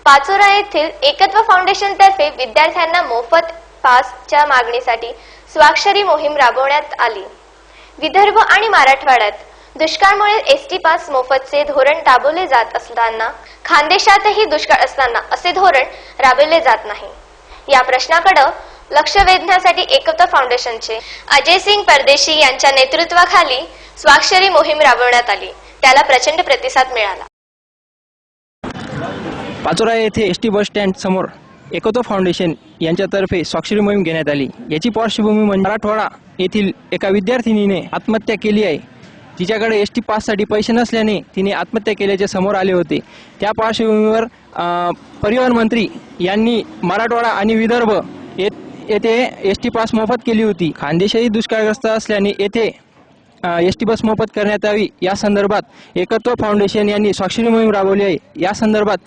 पाचोरा येथील एकत्व फाउंडेशन तर्फे विद्यार्थ्यांना मोफत पासच्या मागणीसाठी स्वाक्षरी मोहीम राबवण्यात आली। विदर्भ आणि मराठवाड्यात दुष्काळामुळे एसटी पास मोफतचे धोरण राबवले जात असताना खानदेशातही दुष्काळ असताना असे धोरण राबवले जात नाही। या प्रश्नाकडे लक्ष वेधण्यासाठी एकत्व फाउंडेशनचे अजय सिंग परदेशी यांच्या नेतृत्वाखाली स्वाक्षरी मोहीम राबवण्यात आली। त्याला प्रचंड प्रतिसाद मिळाला। पाचोरा येथे एसटी बस स्टँड समोर एकत्व फाउंडेशन यांच्यातर्फे स्वाक्षरी मोहीम घेण्यात आली। याची पार्श्वभूमी म्हणजे मराठवाडा येथील एका विद्यार्थिनीने आत्महत्या केली आहे। तिच्याकडे एसटी पाससाठी पैसे नसल्याने तिने आत्महत्या केल्याचे समोर आले होते। त्या पार्श्वभूमीवर परिवहन मंत्री यांनी मराठवाडा आणि विदर्भ येथे एसटी पास मोफत केली होती। खानदेशही दुष्काळग्रस्त असल्याने येथे एसटी बस मोफत करण्यात यावी या संदर्भात एकत्व फाउंडेशन यांनी स्वाक्षरी मोहीम राबवली आहे। या संदर्भात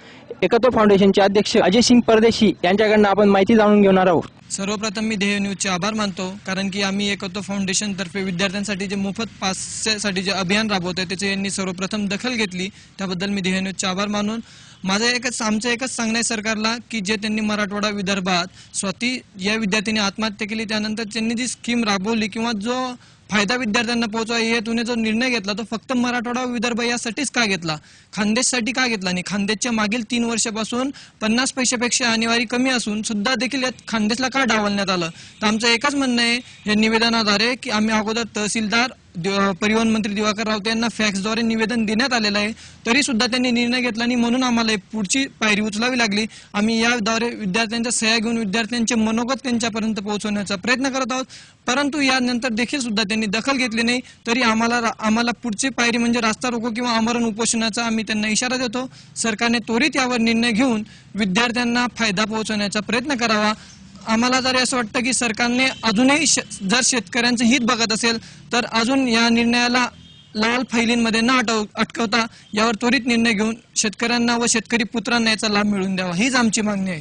एकत्व फाउंडेशनचे अध्यक्ष अजय सिंग परदेशी यांच्याकडून आपण माहिती जाणून घेणार आहोत। सर्वप्रथम मी ध्येय न्यूजचे आभार मानतो, कारण की आम्ही एकत्व फाउंडेशन तर्फे विद्यार्थ्यांसाठी जे मोफत पाससाठी जे अभियान राबवतोय त्याचे यांनी सर्वप्रथम दखल घेतली, त्याबद्दल मी ध्येय न्यूजचे आभार मानून आमचं एकच सांगणं आहे सरकारला की जे त्यांनी मराठवाडा विदर्भात स्वतः या विद्यार्थ्यांनी आत्महत्या केली त्यानंतर त्यांनी जी स्कीम राबवली किंवा जो फायदा विद्यार्थ्यांना पोहोचवा हेतूने जो निर्णय घेतला तो फक्त मराठवाडा विदर्भ यासाठीच का घेतला, खानदेशसाठी का घेतला नाही। खानदेशच्या मागील 3 वर्षापासून 50 पैशापेक्षा आणेवारी कमी असून सुद्धा देखील यात खानदेशला का डावलण्यात आलं। तर आमचं एकच म्हणणं आहे या निवेदनाद्वारे की आम्ही अगोदर तहसीलदार परिवहन मंत्री दिवाकर रावते यांना फॅक्सद्वारे निवेदन देण्यात आलेलं आहे, तरी सुद्धा त्यांनी निर्णय घेतला नाही, म्हणून आम्हाला पुढची पायरी उचलावी लागली। आम्ही याद्वारे विद्यार्थ्यांच्या सह्या घेऊन विद्यार्थ्यांचे मनोगत त्यांच्यापर्यंत पोहोचवण्याचा प्रयत्न करत आहोत, परंतु यानंतर देखील सुद्धा त्यांनी दखल घेतली नाही। तरी आम्हाला पुढची पायरी म्हणजे रास्ता रोको किंवा आमरण उपोषणाचा आम्ही त्यांना इशारा देतो। सरकारने त्वरित यावर निर्णय घेऊन विद्यार्थ्यांना फायदा पोहोचवण्याचा प्रयत्न करावा। आम्हाला जर असं वाटतं की सरकारने अजूनही जर शेतकऱ्यांचं हित बघत असेल तर अजून या निर्णयाला लाल फाईलींमध्ये न अटकवता यावर त्वरित निर्णय घेऊन शेतकऱ्यांना व शेतकरी पुत्रांना याचा लाभ मिळवून द्यावा, हीच आमची मागणी आहे।